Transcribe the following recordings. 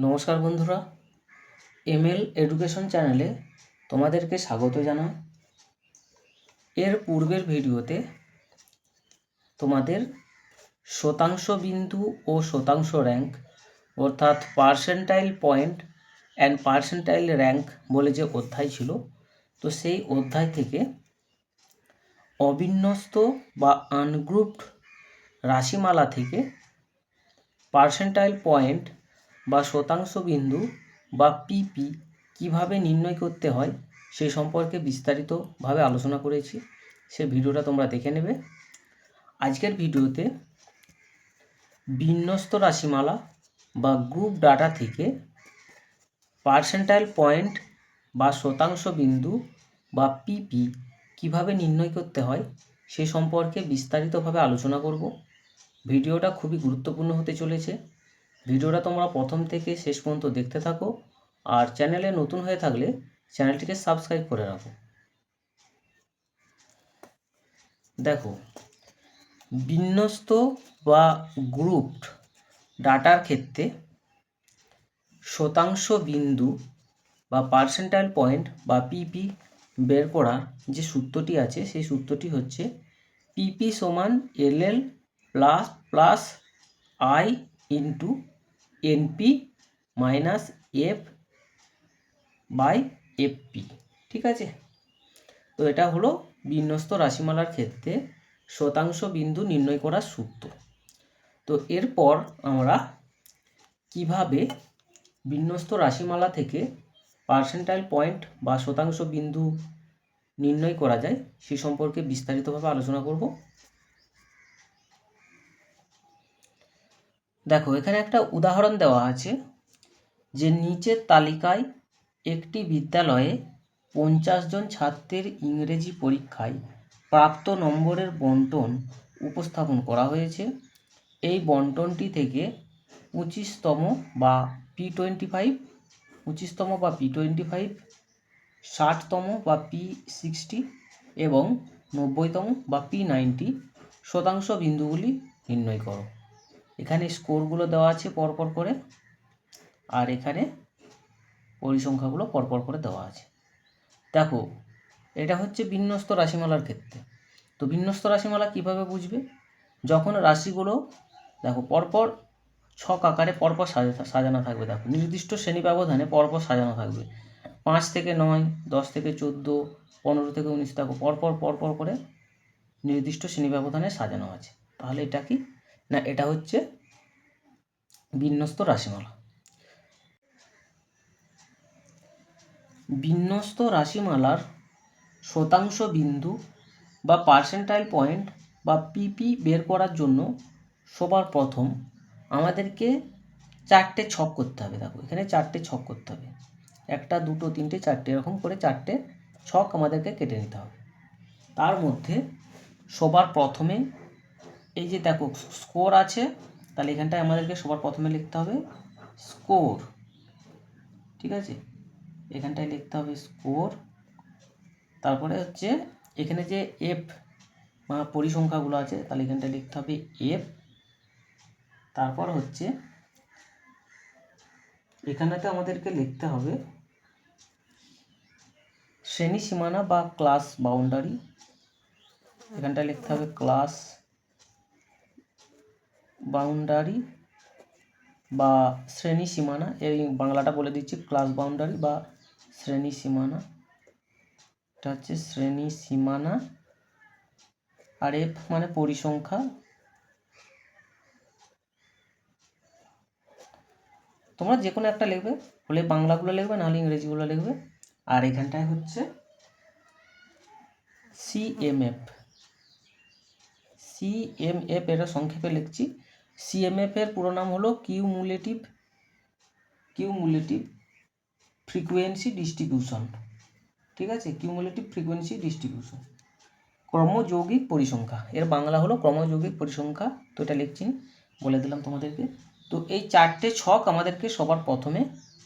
নমস্কার বন্ধুরা, ML education চ্যানেলে তোমাদেরকে স্বাগত জানাই। এর পূর্বের ভিডিওতে তোমাদের শতাংশ বিন্দু ও শতাংশ র্যাঙ্ক অর্থাৎ percentile point and percentile rank বলে যে অধ্যায় ছিল, তো সেই অধ্যায় থেকে অবিন্যস্ত বা আনগ্রুপড রাশিমালা থেকে পার্সেন্টাইল পয়েন্ট বা শতাংশ বিন্দু বা পিপি কিভাবে নির্ণয় করতে হয় সে সম্পর্কে বিস্তারিতভাবে আলোচনা করেছি। সে ভিডিওটা তোমরা দেখে নেবে। আজকের ভিডিওতে বিন্যস্ত রাশিমালা বা গ্রুপ ডাটা থেকে পার্সেন্টাইল পয়েন্ট বা শতাংশ বিন্দু বা পিপি কিভাবে নির্ণয় করতে হয় সে সম্পর্কে বিস্তারিতভাবে আলোচনা করব। ভিডিওটা খুবই গুরুত্বপূর্ণ হতে চলেছে। ভিডিওটা তোমরা প্রথম থেকে শেষ পর্যন্ত দেখতে থাকো, আর চ্যানেলে নতুন হয়ে থাকলে চ্যানেলটিকে সাবস্ক্রাইব করে রাখো। দেখো, বিন্যস্ত বা গ্রুপড ডাটার ক্ষেত্রে শতাংশ বিন্দু বা পার্সেন্টাইল পয়েন্ট বা পিপি বের করার যে সূত্রটি আছে সেই সূত্রটি হচ্ছে পিপি সমান LL plus plus I into NP minus F by FP. ঠিক আছে, তো এটা হলো বিন্যস্ত রাশিমালার ক্ষেত্রে শতাংশ বিন্দু নির্ণয় করার সূত্র। তো এরপর আমরা কিভাবে বিন্যস্ত রাশিমালা থেকে পার্সেন্টাইল পয়েন্ট বা শতাংশ বিন্দু নির্ণয় করা যায় সে সম্পর্কে বিস্তারিতভাবে আলোচনা করব। দেখো, এখানে একটা উদাহরণ দেওয়া আছে যে নিচের তালিকায় একটি বিদ্যালয়ে 50 জন ছাত্রের ইংরেজি পরীক্ষায় প্রাপ্ত নম্বরের বণ্টন উপস্থাপন করা হয়েছে। এই বণ্টনটি থেকে 25তম বা P25, 25তম বা P25, 60তম বা P60 এবং 90তম বা P90 শতাংশ বিন্দুগুলি নির্ণয় করো। এখানে স্কোরগুলো দেওয়া আছে পরপর করে, আর এখানে পরিসংখ্যাগুলো পরপর করে দেওয়া আছে। দেখো, এটা হচ্ছে বিন্যস্ত রাশিমালার ক্ষেত্রে। তো বিন্যস্ত রাশিমালা কিভাবে বুঝবে? যখন রাশিগুলো দেখো পরপর ছক আকারে পরপর সাজানো থাকবে। দেখো, নির্দিষ্ট শ্রেণী ব্যবধানে পরপর সাজানো থাকবে। 5 থেকে 9, 10 থেকে 14, 15 থেকে 19 দেখো পরপর পরপর করে নির্দিষ্ট শ্রেণী ব্যবধানে সাজানো আছে। তাহলে এটা কি না, এটা হচ্ছে বিন্যস্ত রাশিমালা। বিন্যস্ত রাশিমালার শতাংশ বিন্দু বা পার্সেন্টাইল পয়েন্ট বা পিপি বের করার জন্য সবার প্রথম আমাদেরকে 4টে ছক করতে হবে। দেখো, এখানে 4টে ছক করতে হবে। 1, 2, 3, 4 এরকম করে 4টে ছক আমাদেরকে কেটে নিতে হবে। তার মধ্যে সবার প্রথমে এই যে দেখো স্কোর আছে, তাহলে এখানটায় আমাদেরকে সবার প্রথমে লিখতে হবে স্কোর। ঠিক আছে, এখানটায় লিখতে হবে স্কোর। তারপরে হচ্ছে এখানে যে এফ বা পরিসংখ্যাগুলো আছে, তাহলে এখানটায় লিখতে হবে এফ। তারপর হচ্ছে এখানেতে আমাদেরকে লিখতে হবে শ্রেণী সীমানা বা ক্লাস বাউন্ডারি। এখানটায় লিখতে হবে ক্লাস বাউন্ডারি বা শ্রেণী সীমানা। এই বাংলাটা বলে দিচ্ছি, ক্লাস বাউন্ডারি বা শ্রেণী সীমানা। এটা হচ্ছে শ্রেণী সীমানা। আর এফ মানে পরিসংখ্যা। তোমরা যে কোনো একটা লিখবে, হলে বাংলাগুলো লিখবে, নাহলে ইংরেজিগুলো লিখবে। আর এখানটায় হচ্ছে সিএমএফ। সিএমএফ এটা সংক্ষেপে লিখছি। সিএমএফ এর পুরো নাম হলো কিউমুলেটিভ ফ্রিকোয়েন্সি ডিস্ট্রিবিউশন। ঠিক আছে, কিউমুলেটিভ ফ্রিকোয়েন্সি ডিস্ট্রিবিউশন, ক্রমযৌগিক পরিসংখ্যা। এর বাংলা হলো ক্রমযৌগিক পরিসংখ্যা। তো এটা লিখছি, বলে দিলাম তোমাদেরকে। তো এই 4টে ছক আমাদেরকে সবার প্রথমে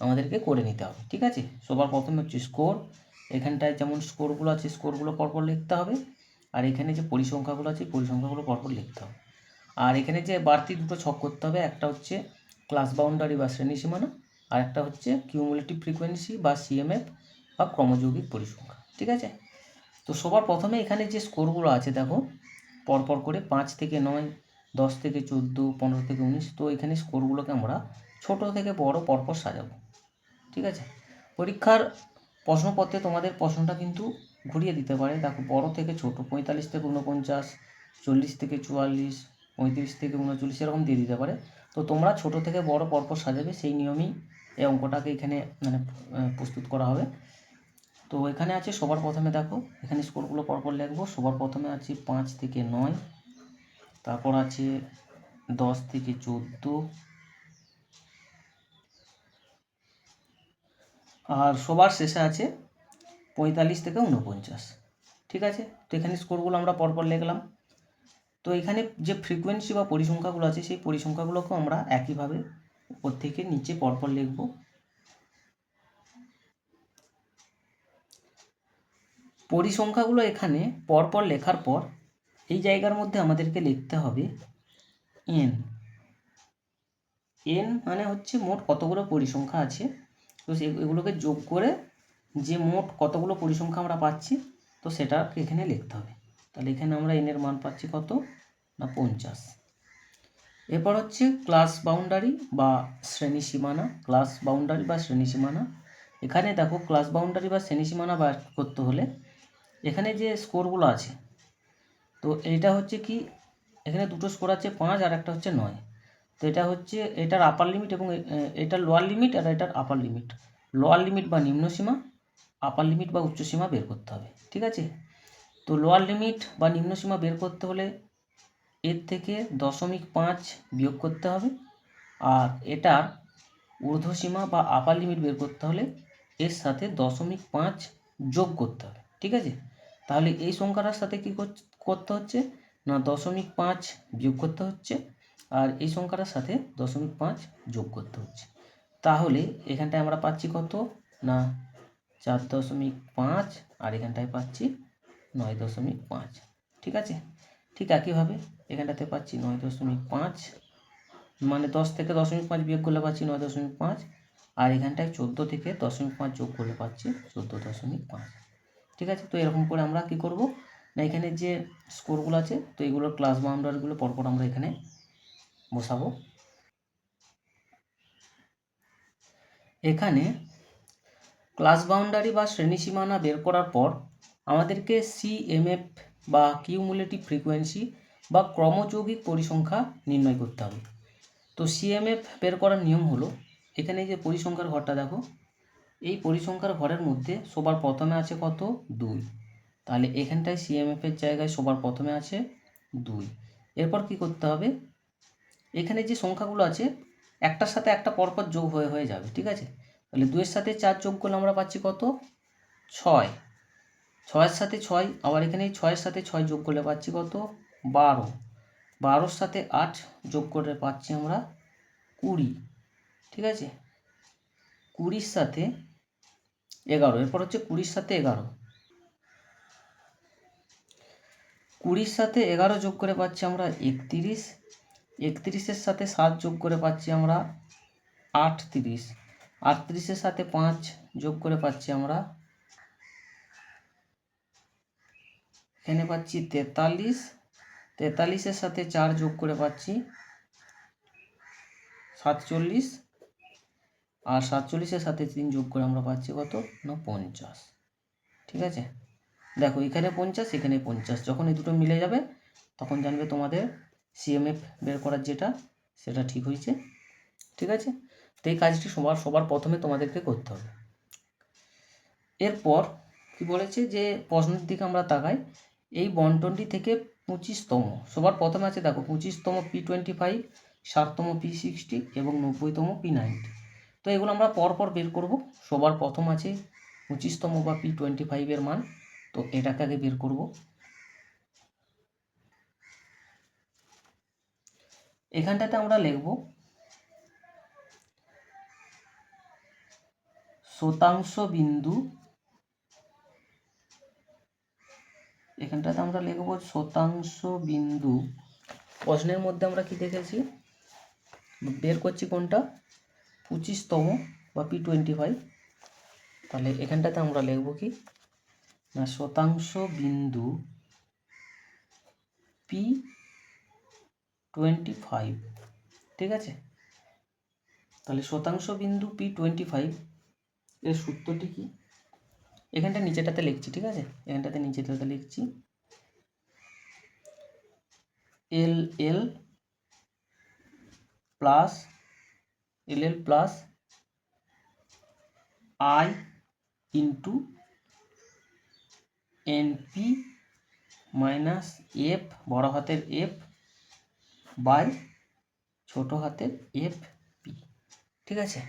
আমাদেরকে করে নিতে হবে। ঠিক আছে, সবার প্রথমে হচ্ছে স্কোর। এখানটায় যেমন স্কোরগুলো আছে স্কোরগুলো পরপর লিখতে হবে, আর এখানে যে পরিসংখ্যাগুলো আছে পরিসংখ্যাগুলো পরপর লিখতে হবে। আর এখানে যে বাড়তি দুটো ছক করতে হবে, একটা হচ্ছে ক্লাস বাউন্ডারি বা শ্রেণী সীমানা, আর একটা হচ্ছে কিউমুলেটিভ ফ্রিকোয়েন্সি বা সিএমএফ বা ক্রমযৌগিক পরিসংখ্যা। ঠিক আছে, তো সবার প্রথমে এখানে যে স্কোরগুলো আছে দেখো পরপর করে 5 থেকে 9, 10 থেকে 14, 15 থেকে 19। তো এখানে স্কোরগুলোকে আমরা ছোট থেকে বড় পরপর সাজাবো। ঠিক আছে, পরীক্ষার প্রশ্নপত্রে তোমাদের প্রশ্নটা কিন্তু ঘুরিয়ে দিতে পারে। দেখো বড় থেকে ছোট 45 থেকে 49, 40 থেকে 44, 35 থেকে 39 এরকম দিয়ে দিতে পারে। তো তোমরা ছোট থেকে বড় পরপর সাজাবে, সেই নিয়মেই এই অঙ্কটাকে এখানে মানে প্রস্তুত করা হবে। তো এখানে আছে সবার প্রথমে দেখো এখানে স্কোরগুলো পরপর লিখবো। সবার প্রথমে আছে 5 থেকে 9, তারপর আছে 10 থেকে 14, আর সবার শেষে আছে 45 থেকে 49। ঠিক আছে, তো এখানে স্কোরগুলো আমরা পরপর লিখলাম। তো এখানে যে ফ্রিকোয়েন্সি বা পরিসংখ্যাগুলো আছে সেই পরিসংখ্যাগুলোকেও আমরা একইভাবে উপর থেকে নিচে পরপর লিখব। পরিসংখ্যাগুলো এখানে পরপর লেখার পর এই জায়গার মধ্যে আমাদেরকে লিখতে হবে এন। এন মানে হচ্ছে মোট কতগুলো পরিসংখ্যা আছে, তো এগুলোকে যোগ করে যে মোট কতগুলো পরিসংখ্যা আমরা পাচ্ছি তো সেটাকে এখানে লিখতে হবে। তাহলে এখানে আমরা এনের মান পাচ্ছি কত না 50। এরপর হচ্ছে ক্লাস বাউন্ডারি বা শ্রেণী সীমানা। ক্লাস বাউন্ডারি বা শ্রেণী সীমানা, এখানে দেখো ক্লাস বাউন্ডারি বা শ্রেণী সীমানা বার করতে হলে এখানে যে স্কোরগুলো আছে তো এইটা হচ্ছে কি এখানে দুটো স্কোর আছে 5 আর একটা হচ্ছে 9। তো এটা হচ্ছে এটার আপার লিমিট এবং এটার লোয়ার লিমিট আর এটার আপার লিমিট। লোয়ার লিমিট বা নিম্ন সীমা, আপার লিমিট বা উচ্চ সীমা বের করতে হবে। ঠিক আছে, তো লোয়ার লিমিট বা নিম্ন সীমা বের করতে হলে এর থেকে 0.5 বিয়োগ করতে হবে, আর এটার ঊর্ধ্বসীমা বা আপার লিমিট বের করতে হলে এর সাথে 0.5 যোগ করতে হবে। ঠিক আছে, তাহলে এই সংখ্যাটার সাথে কি করতে হচ্ছে না 0.5 বিয়োগ করতে হচ্ছে, আর এই সংখ্যাটার সাথে 0.5 যোগ করতে হচ্ছে। তাহলে এখানটায় আমরা পাচ্ছি কত না 4.5 আর এখানটায় পাচ্ছি 9.5। ঠিক আছে, ঠিক একইভাবে এখানটাতে পাচ্ছি 9.5, মানে 10 থেকে 0.5 বিয়োগ করলে পাচ্ছি 9.5, আর এখানটায় 14 থেকে 0.5 যোগ করলে পাচ্ছি 14.5। ঠিক আছে, তো এরকম করে আমরা কি করব না এখানে যে স্কোরগুলো আছে তো এগুলোর ক্লাস বাউন্ডারিগুলো পরপর আমরা এখানে বসাবো। এখানে ক্লাস বাউন্ডারি বা শ্রেণী সীমানা বের করার পর আমাদেরকে সিএমএফ বা কিউমুলেটিভ ফ্রিকোয়েন্সি বা ক্রমযৌগিক পরিসংখ্যা নির্ণয় করতে হবে। তো সিএমএফ বের করার নিয়ম হলো এখানে যে পরিসংখ্যার ঘরটা দেখো এই পরিসংখ্যার ঘরের মধ্যে সবার প্রথমে আছে কত 2, তাহলে এখানটায় সিএমএফের জায়গায় সবার প্রথমে আছে 2। এরপর কি করতে হবে এখানে যে সংখ্যাগুলো আছে একটার সাথে একটা পরপর যোগ হয়ে হয়ে যাবে। ঠিক আছে, তাহলে 2 এর সাথে 4 যোগ করলে আমরা পাচ্ছি কত 6, 6-এর সাথে 6, আবার এখানে 6-এর সাথে 6 যোগ করলে পাচ্ছি কত 12, 12-র সাথে 8 যোগ করে পাচ্ছি আমরা 20। ঠিক আছে, 20-র সাথে 11, এরপর হচ্ছে 20-র সাথে 11, 20-র সাথে 11 যোগ করে পাচ্ছি আমরা 31, 31-এর সাথে 7 যোগ করে পাচ্ছি আমরা 38, 38-এর সাথে 5 যোগ করে পাচ্ছি আমরা এখানে পাচ্ছি 43, 43-এর সাথে 4 যোগ করে পাচ্ছি 47, আর 47-এর সাথে 3 যোগ করে আমরা পাচ্ছি কত না 50। ঠিক আছে, দেখো এখানে 50 এখানে 50, যখন এই দুটো মিলে যাবে তখন জানবে তোমাদের সিএমএফ বের করার যেটা সেটা ঠিক হয়েছে। ঠিক আছে, তো এই কাজটি সবার প্রথমে তোমাদেরকে করতে হবে। এরপর কি বলেছে যে প্রশ্নের দিকে আমরা তাকাই, এই বন্টনটি থেকে 25তম সবার প্রথমে আছে দেখো 25তম P25, 60তম P60 এবং 90তম P90। তো এগুলো আমরা পরপর বের করব। সবার প্রথম আছে 25তম বা P25 এর মান, তো এটাকে আগে বের করব। এখানটাতে আমরা লিখব শতাংশ বিন্দু, এখানটাতে আমরা লিখব শতাংশ বিন্দু। প্রশ্নের মধ্যে আমরা কি দেখেছি বের করছি কোনটা 25তম বা P25। তাহলে এখানটাতে আমরা লিখব কি না শতাংশ বিন্দু P25, ঠিক আছে। তাহলে শতাংশ বিন্দু P25 এর সূত্রটি কি, এখানটা নিচেটাতে লিখছি, ঠিক আছে। এখানটাতে নিচেটাতে লিখছি LL plus I into NP minus F বড় হাতের F বাই ছোট হাতের FP, ঠিক আছে।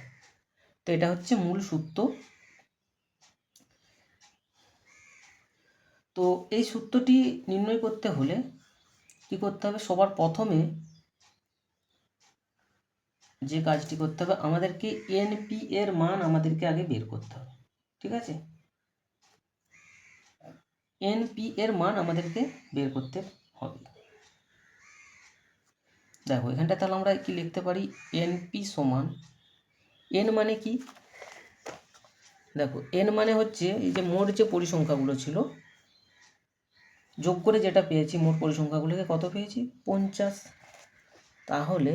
তো এটা হচ্ছে মূল সূত্র। তো এই সূত্রটি নির্ণয় করতে হলে কি করতে হবে, সবার প্রথমে যে কাজটি করতে হবে আমাদেরকে NP এর মান আমাদেরকে আগে বের করতে হবে, ঠিক আছে। NP এর মান আমাদেরকে বের করতে হবে। দেখো এখানটা তাহলে আমরা কি লিখতে পারি, NP সমান N মানে কি, দেখো N মানে হচ্ছে এই যে মোট যে পরিসংখ্যাগুলো ছিল যোগ করে যেটা পেয়েছি, মোট পরিসংখ্যাগুলোকে কত পেয়েছি 50। তাহলে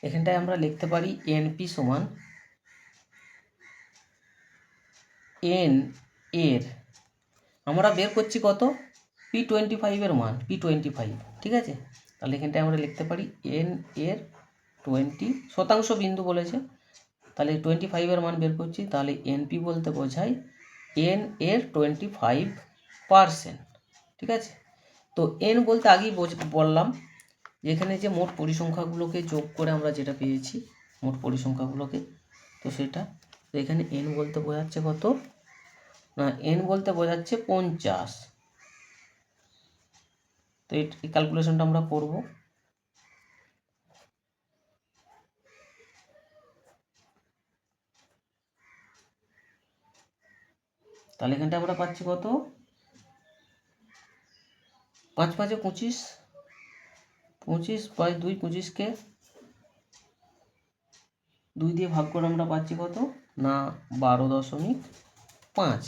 এখানটায় আমরা লিখতে পারি NP সমান N এর আমরা বের করছি কত P25 এর মান P25, ঠিক আছে। তাহলে এখানটায় আমরা লিখতে পারি N এর 20 শতাংশ বিন্দু বলেছে, তাহলে 25 এর মান বের করছি, তাহলে NP বলতে বোঝায় N এর 25%, ঠিক আছে। তো N বলতে আগেই বললাম যে এখানে যে মোট পরিসংখ্যাগুলোকে যোগ করে আমরা যেটা পেয়েছি মোট পরিসংখ্যাগুলোকে, তো সেটা তো এখানে N বলতে বোঝাচ্ছে কত না N বলতে বোঝাচ্ছে 50। তো এই ক্যালকুলেশনটা আমরা করব। তাহলে এখানটা আমরা পাচ্ছি কত 5 5 25, 25 বাই 2 25কে 2 দিয়ে ভাগ করে আমরা পাচ্ছি কত না 12.5,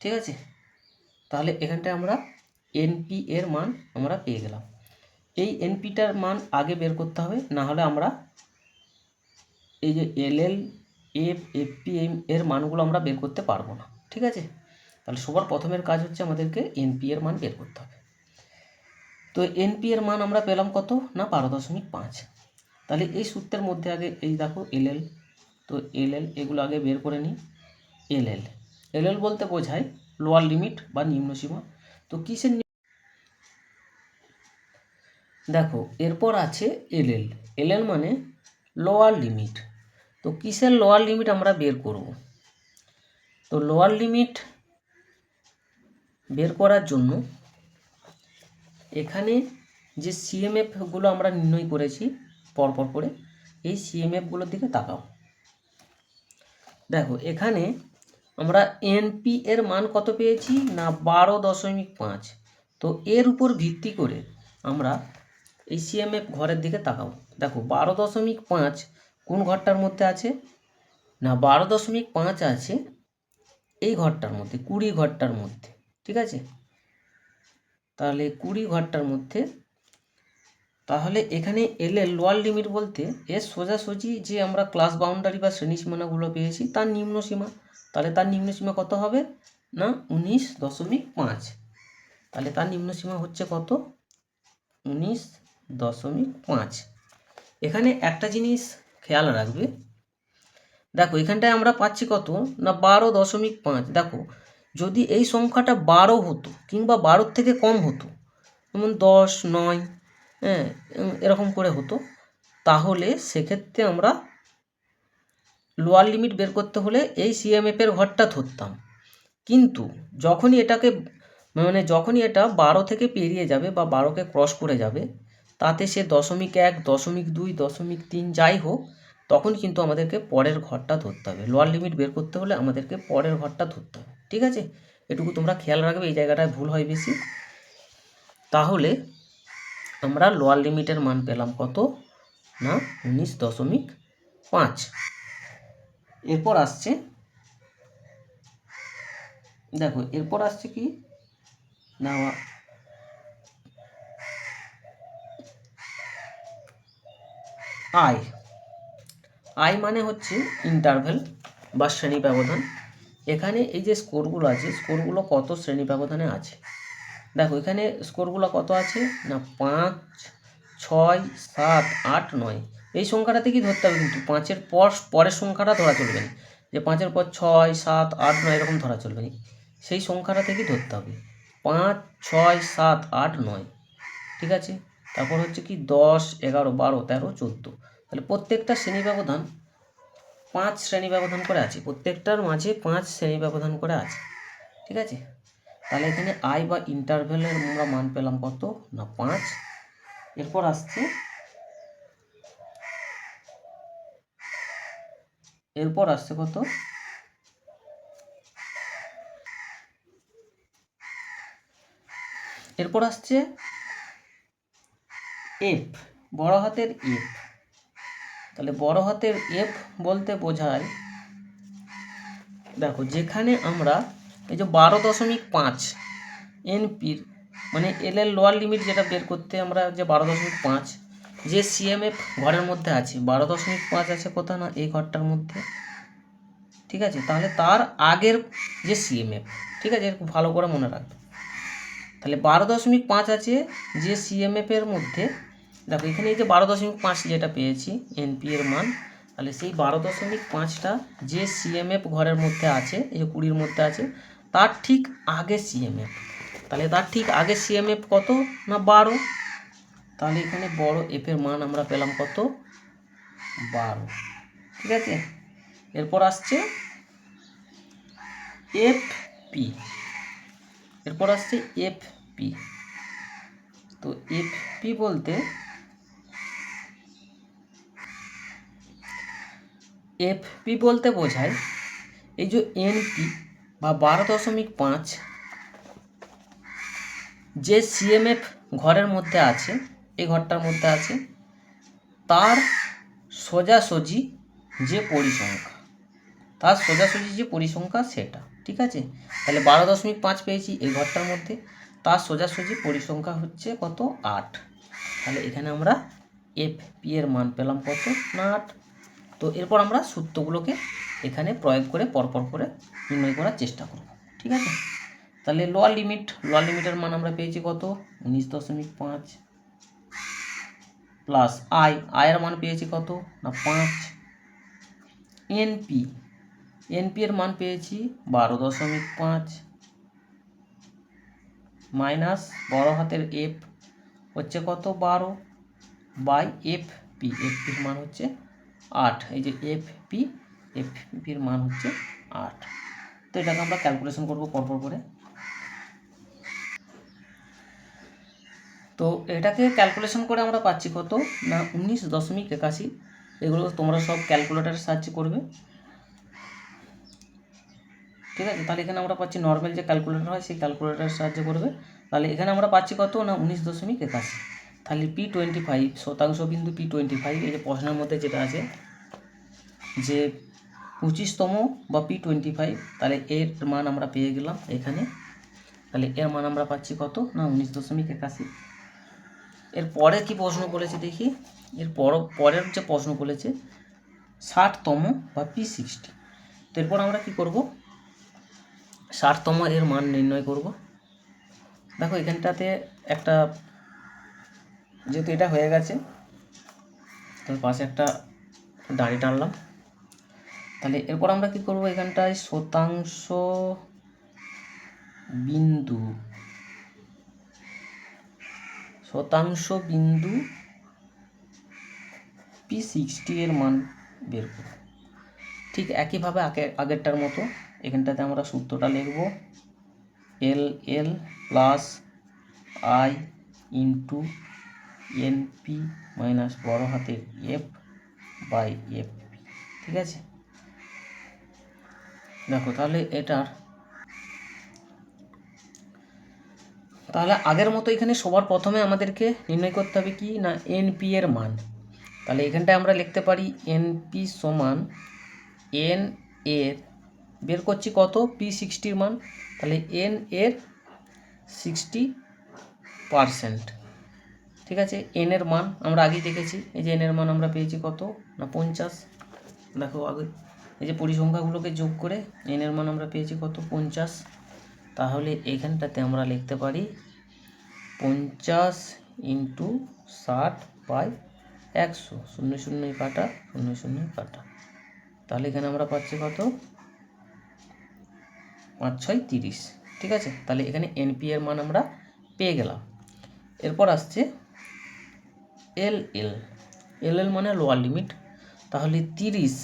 ঠিক আছে। তাহলে এখানটায় আমরা NP এর মান আমরা পেয়ে গেলাম। এই NPটার মান আগে বের করতে হবে, না হলে আমরা এই যে LL F FP এর মানগুলো আমরা বের করতে পারবো না, ঠিক আছে। তাহলে সবার প্রথমের কাজ হচ্ছে আমাদেরকে NP এর মান বের করতে হবে। তো NP এর মান আমরা পেলাম কত না 12.5। তাহলে এই সূত্রের মধ্যে আগে এই দেখো LL, তো LL এগুলো আগে বের করে নিই। LL বলতে বোঝায় লোয়ার লিমিট বা নিম্ন সীমা। তো কিসের দেখো এরপর আছে LL মানে লোয়ার লিমিট। তো কিসের লোয়ার লিমিট আমরা বের করব, তো লোয়ার লিমিট বের করার জন্য এখানে যে CMFগুলো আমরা নির্ণয় করেছি পরপর করে, এই CMFগুলোর দিকে তাকাও। দেখো এখানে আমরা NP এর মান কত পেয়েছি না 12.5। তো এর উপর ভিত্তি করে আমরা এই CMF ঘরের দিকে তাকাও। দেখো 12.5 কোন ঘরটার মধ্যে আছে না 12.5 আছে এই ঘরটার মধ্যে 20 ঘরটার মধ্যে, ঠিক আছে। তাহলে 20 ঘরটার মধ্যে, তাহলে এখানে LL লোয়ার লিমিট বলতে এর সোজাসুজি যে আমরা ক্লাস বাউন্ডারি বা শ্রেণী সীমানাগুলো পেয়েছি তার নিম্ন সীমা। তাহলে তার নিম্ন সীমা কত হবে না 19.5। তাহলে তার নিম্ন সীমা হচ্ছে কত 19.5। এখানে একটা জিনিস খেয়াল রাখবে, দেখো এখানটায় আমরা পাচ্ছি কত না 12.5। দেখো যদি এই সংখ্যাটা 12 হতো কিংবা 12 থেকে কম হতো, যেমন 10 9 হ্যাঁ এরকম করে হতো, তাহলে সেক্ষেত্রে আমরা লোয়ার লিমিট বের করতে হলে এই CMF এর ঘরটা ধরতাম। কিন্তু যখনই এটা 12 থেকে পেরিয়ে যাবে বা 12কে ক্রস করে যাবে, তাতে সে 0.1 0.2 0.3 যাই হোক, তখন কিন্তু আমাদেরকে পরের ঘরটা ধরতে হবে। লোয়ার লিমিট বের করতে হলে আমাদেরকে পরের ঘরটা ধরতে হবে, ঠিক আছে। এটুকু তোমরা খেয়াল রাখবে, এই জায়গাটায় ভুল হয় বেশি। তাহলে আমরা লোয়ার লিমিটের মান পেলাম কত না 19.5। 5। এরপর আসছে, দেখো এরপর আসছে কি না, আই মানে হচ্ছে ইন্টারভ্যাল বা শ্রেণী ব্যবধান। এখানে এই যে স্কোরগুলো আছে, স্কোরগুলো কত শ্রেণী ব্যবধানে আছে। দেখো এখানে স্কোরগুলো কত আছে না 5, 6, 7, 8, 9। এই সংখ্যাটা থেকেই ধরতে হবে, কিন্তু 5-এর পরের সংখ্যাটা ধরা চলবে না, যে 5-এর পর 6, 7, 8, 9 এরকম ধরা চলবে না, সেই সংখ্যাটা থেকেই ধরতে হবে 5, 6, 7, 8, 9। ঠিক আছে, তারপর হচ্ছে কি 10, 11, 12, 13, 14। তাহলে প্রত্যেকটা শ্রেণী ব্যবধান 5 শ্রেণী ব্যবধান করে আছে, প্রত্যেকটার মাঝে 5 শ্রেণী ব্যবধান করে আছে। ঠিক আছে, তাহলে এখানে আই বা ইন্টারভ্যালের আমরা মান পেলাম কত না 5। এরপর আসছে, কত, এরপর আসছে এফ, বড় হাতের এফ। তাহলে বড় হাতের এফ বলতে বোঝায়, দেখো যেখানে আমরা এই যে 12.5 এনপির মানে এল এর লোয়ার লিমিট যেটা বের করতে আমরা যে 12.5 যে সিএমএফ ঘরের মধ্যে আছে, 12.5 আছে কোথাও না এই ঘরটার মধ্যে। ঠিক আছে, তাহলে তার আগের যে সিএমএফ, ঠিক আছে, এরকম ভালো করে মনে রাখবে। তাহলে 12.5 আছে যে সিএমএফ এর মধ্যে, দেখো এখানে এই যে 12.5 যেটা পেয়েছি এনপি এর মান, তাহলে সেই 12.5টা যে সিএমএফ ঘরের মধ্যে আছে, এই যে 20-র মধ্যে আছে, তার ঠিক আগে সিএমএফ। তাহলে তার ঠিক আগে সিএমএফ কত না 12। তাহলে এখানে বড় এফ এর মান আমরা পেলাম কত 12। ঠিক আছে, এরপর আসছে এফপি, এরপর আসছে এফপি। তো এফপি বলতে, এফপি বলতে বোঝায় এই যে এনপি বা 12.5 যে সিএমএফ ঘরের মধ্যে আছে, এই ঘরটার মধ্যে আছে, তার সোজাসুজি যে পরিসংখ্যা, তার সোজাসুজি যে পরিসংখ্যা সেটা। ঠিক আছে, তাহলে 12.5 পেয়েছি এই ঘরটার মধ্যে, তার সোজাসুজি পরিসংখ্যা হচ্ছে কত 8। তাহলে এখানে আমরা এফপি এর মান পেলাম কত না 8। তো এরপর আমরা সূত্রগুলোকে এখানে প্রয়োগ করে পরপর করে নির্ণয় করার চেষ্টা করব। ঠিক আছে, তাহলে লোয়ার লিমিটের মান আমরা পেয়েছি কত 19.5 প্লাস আয়ের মান পেয়েছি কত না 5। এনপি এর মান পেয়েছি 12.5 মাইনাস বড় হাতের এফ হচ্ছে কত 12 বাই এফপির মান হচ্ছে 8। এই যে এফপির মান হচ্ছে 8। তো এটাকে আমরা ক্যালকুলেশন করব পরপর করে। তো এটাকে ক্যালকুলেশন করে আমরা পাচ্ছি কত না 19.81। এগুলো তোমরা সব ক্যালকুলেটারের সাহায্যে করবে। ঠিক আছে, তাহলে এখানে আমরা পাচ্ছি নর্মাল যে ক্যালকুলেটর হয় সেই ক্যালকুলেটারের সাহায্যে করবে। তাহলে এখানে আমরা পাচ্ছি কত না 19.81। তাহলে P25 শতাংশ বিন্দু P25, এই যে প্রশ্নের মধ্যে যেটা আছে যে 25তম বা P25, তাহলে এর মান আমরা পেয়ে গেলাম এখানে। তাহলে এর মান আমরা পাচ্ছি কত না 19.81। এর পরে কি প্রশ্ন বলেছে দেখি, এর পরের যে প্রশ্ন বলেছে 60তম বা P60। তো এরপর আমরা কি করব, 60তম এর মান নির্ণয় করব। দেখো এখানটাতে একটা, যেহেতু এটা হয়ে গেছে তার পাশে একটা দাঁড়ি টানলাম। তাহলে এরপর আমরা কি করব, এখানটায় শতাংশ বিন্দু P60 এর মান বের করব। ঠিক একইভাবে আগেরটার মতো এখানটাতে আমরা সূত্রটা লিখব, L plus I into NP minus বড় হাতের এফ বাই এফপি। ঠিক আছে, দেখো তাহলে তাহলে আগের মতো এখানে সবার প্রথমে আমাদেরকে নির্ণয় করতে হবে কি না এনপি এর মান। তাহলে এখানটায় আমরা লিখতে পারি এনপি সমান এন এর বের করছি কত P60 মান, তাহলে এন এর 60%। ঠিক আছে, এন এর মান আমরা আগেই দেখেছি, এই যে এন এর মান আমরা পেয়েছি কত না 50। দেখো আগে এই যে পরিসংখ্যাগুলোকে যোগ করে এন এর মান আমরা পেয়েছি কত 50। তাহলে এখানটাতে আমরা লিখতে পারি 50 × 60/100, 0 0 কাটা 0 0 কাটা, তাহলে এখানে আমরা পাচ্ছি কত 5 6 30। ঠিক আছে, তাহলে এখানে এনপি এর মান আমরা পেয়ে গেলাম। এরপর আসছে এল এল, এল এল মানে লোয়ার লিমিট। তাহলে 30,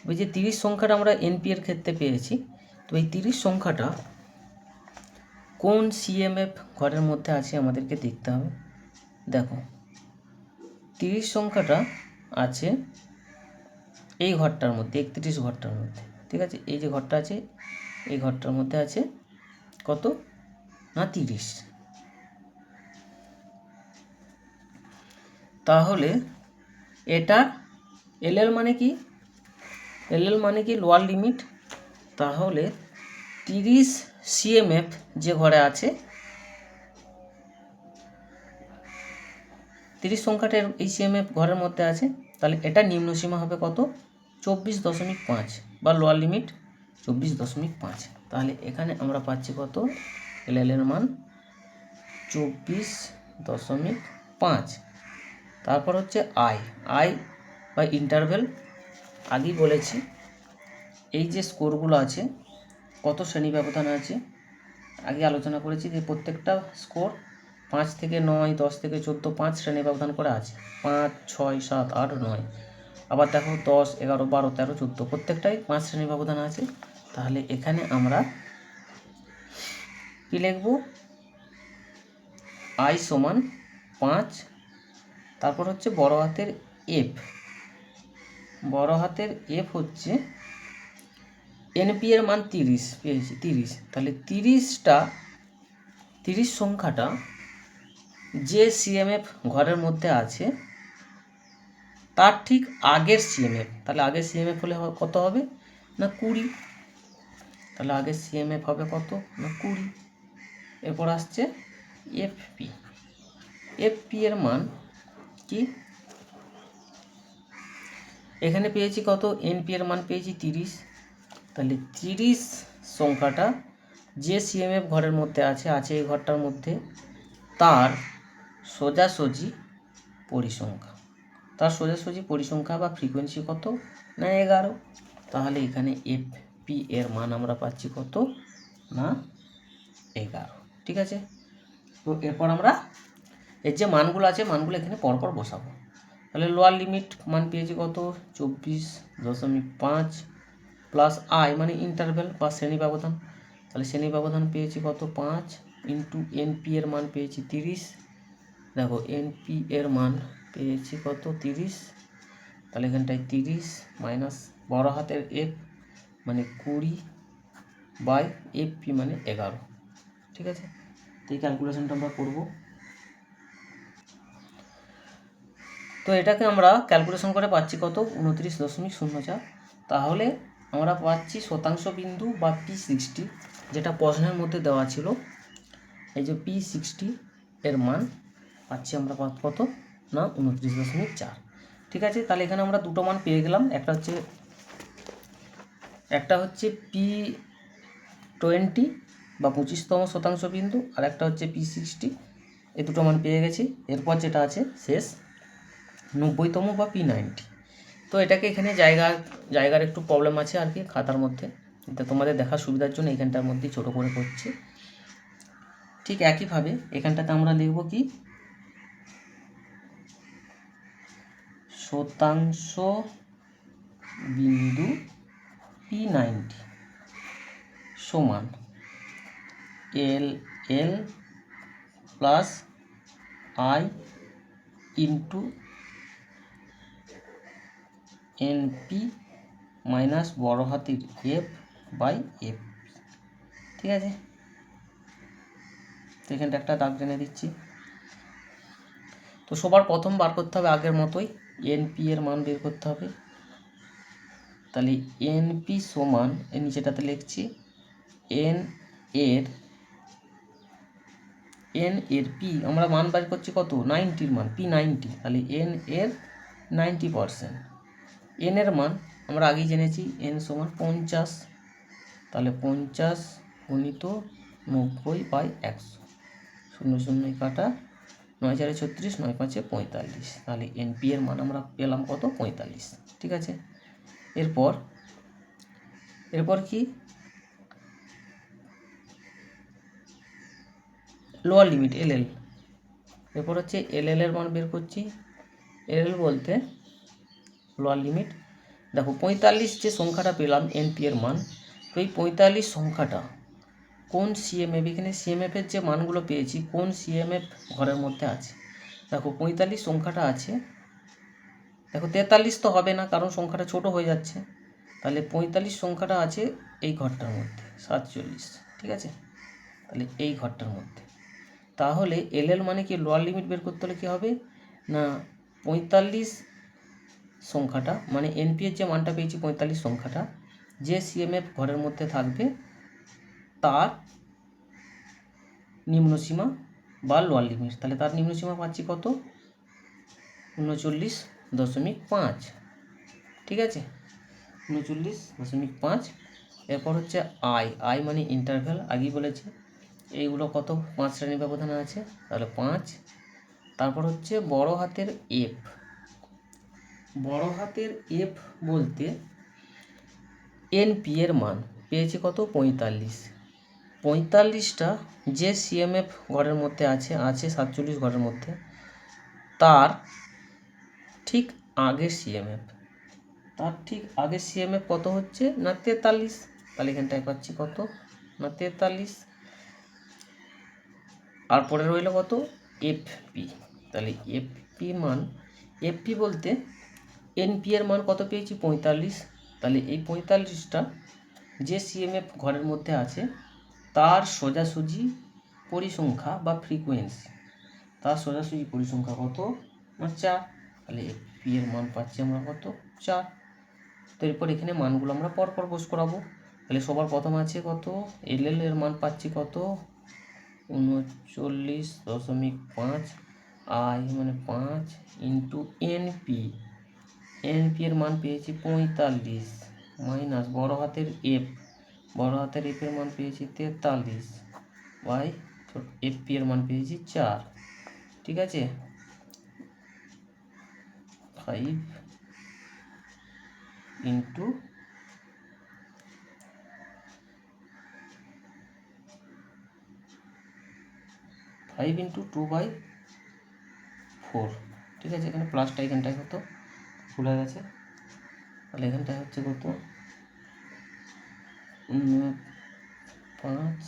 ওই যে 30 সংখ্যাটা আমরা এনপি এর ক্ষেত্রে পেয়েছি, তো এই 30 সংখ্যাটা কোন সিএমএফ ঘরের মধ্যে আছে আমাদেরকে দেখতে হবে। দেখো 30 সংখ্যাটা আছে এই ঘরটার মধ্যে, 31 ঘরটার মধ্যে। ঠিক আছে, এই যে ঘরটা আছে এই ঘরটার মধ্যে আছে কত না 30। তাহলে এটা এলএল মানে কি, এলএল মানে কি লোয়ার লিমিট। তাহলে 30 সিএমএফ যে ঘরে আছে, 30 সংখ্যাটার এই সিএমএফ ঘরের মধ্যে আছে, তাহলে এটা নিম্ন সীমা হবে কত 24.5 বা লোয়ার লিমিট 24.5। তাহলে এখানে আমরা পাচ্ছি কত এলএল এর মান 24.5। তারপর হচ্ছে আই, আই বা ইন্টারভেল। আগেই বলেছি এই যে স্কোরগুলো আছে কত শ্রেণী ব্যবধান আছে আগে আলোচনা করেছি যে প্রত্যেকটা স্কোর 5 থেকে 9, 10 থেকে 14, 5 শ্রেণী ব্যবধান করে আছে, 5 6 7 8 9। আবার দেখো 10 11 12 13 14 প্রত্যেকটাই 5 শ্রেণী ব্যবধান আছে। তাহলে এখানে আমরা কি লিখব আই সমান 5। তারপর হচ্ছে বড় হাতের এফ, বড় হাতের এফ হচ্ছে এনপি এর মান 30 পেয়েছি 30। তাহলে 30 সংখ্যাটা যে সিএমএফ ঘরের মধ্যে আছে তার ঠিক আগের সিএমএফ, তাহলে আগের সিএমএফ হলে কত হবে না 20। তাহলে আগের সিএমএফ হবে কত না 20। এরপর আসছে এফপি, এফপি এর মান কি এখানে পেয়েছি কত এনপি এর মান পেয়েছি 30। তাহলে 30 সংখ্যাটা যে সিএমএফ ঘরের মধ্যে আছে এই ঘরটার মধ্যে তার সোজাসুজি পরিসংখ্যা, তার সোজাসুজি পরিসংখ্যা বা ফ্রিকোয়েন্সি কত না 11। তাহলে এখানে এফপি এর মান আমরা পাচ্ছি কত না 11। ঠিক আছে, তো এরপর আমরা এর যে মানগুলো আছে মানগুলো এখানে পরপর বসাবো। তাহলে লোয়ার লিমিট মান পেয়েছি কত 24.5 প্লাস আই মানে ইন্টারভেল বা শ্রেণী ব্যবধান, তাহলে শ্রেণী ব্যবধান পেয়েছি কত 5 ইন্টু এনপি এর মান পেয়েছি 30। দেখো এনপি এর মান পেয়েছি কত 30, তাহলে এখানটায় 30 মাইনাস বড় হাতের এফ মানে 20/এফপি মানে 11। ঠিক আছে, তো এই ক্যালকুলেশনটা আমরা করব। তো এটাকে আমরা ক্যালকুলেশন করে পাচ্ছি কত 29.04। তাহলে আমরা পাচ্ছি শতাংশ বিন্দু বা P60 যেটা প্রশ্নের মধ্যে দেওয়া ছিল, এই যে P60 এর মান পাচ্ছি আমরা কত না 29.4। ঠিক আছে, তাহলে এখানে আমরা দুটো মান পেয়ে গেলাম, একটা হচ্ছে P20 বা 25তম শতাংশ বিন্দু, আর একটা হচ্ছে P60। এই দুটো মান পেয়ে গেছি। এরপর যেটা আছে শেষ 90তম বা P90। তো এটাকে এখানে জায়গার একটু প্রবলেম আছে আর কি খাতার মধ্যে, তো তোমাদের দেখার সুবিধার জন্য এখানটার মধ্যেই ছোটো করে করছি। ঠিক একইভাবে এখানটাতে আমরা লিখব কি শতাংশ বিন্দু P90 সমান L L plus I into NP minus বড় হাতের এফ বাই এফ। ঠিক আছে, তো এখানটা একটা দাগ টেনে দিচ্ছি। তো সবার প্রথম বার করতে হবে আগের মতোই এনপি এর মান বের করতে হবে। তাহলে এনপি সমান এর নিচেটাতে লিখছি এন এর পি আমরা মান বার করছি কত 90 মান P90, তাহলে এন এর 90%। এন এর মান আমরা আগেই জেনেছি এন সমান 50, তাহলে 50 গুণিত 90/100, 0 0 কাটা 9 4 36, 9 5 45, তাহলে এনপি এর মান আমরা পেলাম কত 45। ঠিক আছে, এরপর কি লোয়ার লিমিট এলএল। এরপর হচ্ছে এলএল এর মান বের করছি। এলএল বলতে লোয়ার লিমিট, দেখো 45 যে সংখ্যাটা পেলাম এনপি এর মান, তো এই 45 সংখ্যাটা কোন সিএমএফ, এখানে সিএমএফ এর যে মানগুলো পেয়েছি কোন সিএমএফ ঘরের মধ্যে আছে। দেখো 45 সংখ্যাটা আছে, দেখো 43 তো হবে না কারণ সংখ্যাটা ছোট হয়ে যাচ্ছে, তাহলে 45 সংখ্যাটা আছে এই ঘরটার মধ্যে 47। ঠিক আছে, তাহলে এই ঘরটার মধ্যে, তাহলে এলএল মানে কি লোয়ার লিমিট বের করতে হলে কী হবে না 45 সংখ্যাটা মানে এনপি এর যে মানটা পেয়েছি 45 সংখ্যাটা যে সিএমএফ ঘরের মধ্যে থাকবে তার নিম্নসীমা বা লোয়ার লিমিট, তাহলে তার নিম্নসীমা পাচ্ছি কত 39.5। ঠিক আছে, 39.5। এরপর হচ্ছে আই মানে ইন্টারভ্যাল, আগেই বলেছি এইগুলো কত 5 শ্রেণী ব্যবধানে আছে, তাহলে 5। তারপর হচ্ছে বড় হাতের এফ, বড় হাতের এফ বলতে এনপি এর মান পেয়েছি কত 45টা যে সিএমএফ ঘরের মধ্যে আছে 47 ঘরের মধ্যে, তার ঠিক আগের সিএমএফ, কত হচ্ছে না 43, তাহলে এখানটায় পাচ্ছি কত না 43। আর পরে রইল কত এফপি, তাহলে এফপি বলতে এনপি এর মান কত পেয়েছি 45, তাহলে এই 45টা যে সিএমএফ ঘরের মধ্যে আছে তার সোজাসুজি পরিসংখ্যা বা ফ্রিকোয়েন্সি, তার সোজাসুজি পরিসংখ্যা কত না 4, তাহলে এফপি এর মান পাচ্ছি আমরা কত 4। তো এরপর এখানে মানগুলো আমরা পরপর বস করাবো। তাহলে সবার প্রথম আছে কত এলএল এর মান পাচ্ছি কত 39.5, আই মানে 5 ইন্টু এনপি এর মান পেয়েছি 45 মাইনাস বড় হাতের এফ এর মান পেয়েছি 43 বাই এফপি এর মান পেয়েছি 4। ঠিক আছে, 5 ইন্টু 2/4। ঠিক আছে, এখানে প্লাসটা এখানটায় কত ভুল হয়ে গেছে, তাহলে এখানটায় হচ্ছে কত 5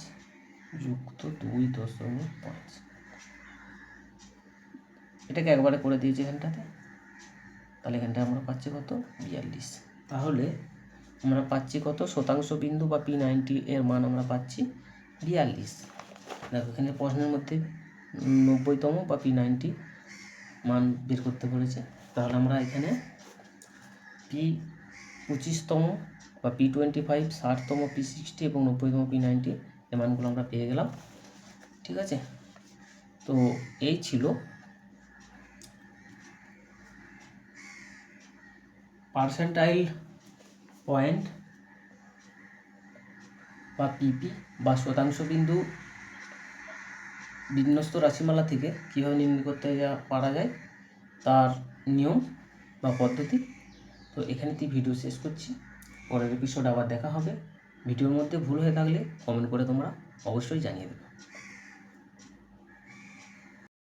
যুক্ত 2.5, এটাকে একবারে করে দিয়েছি এখানটাতে, তাহলে এখানটায় আমরা পাচ্ছি কত 42। তাহলে আমরা পাচ্ছি কত শতাংশ বিন্দু বা P90 এর মান আমরা পাচ্ছি 42। দেখো এখানে প্রশ্নের মধ্যে 90তম বা P90 মান বের করতে বলেছে, তাহলে আমরা এখানে P25তম বা P25, 60তম P60 এবং 90তম P90 এর মানগুলো আমরা পেয়ে গেলাম। ঠিক আছে, তো এই ছিল পার্সেন্টাইল পয়েন্ট বা পিপি বা শতাংশ বিন্দু বিন্যস্ত রাশিমালা থেকে কীভাবে নির্ণয় করতে পারা যায় তার নিয়ম বা পদ্ধতি। তো এখানেতেই ভিডিও শেষ করছি, পরের এপিসোড আবার দেখা হবে। ভিডিওর মধ্যে ভুল হয়ে থাকলে কমেন্ট করে তোমরা অবশ্যই জানিয়ে দেবে।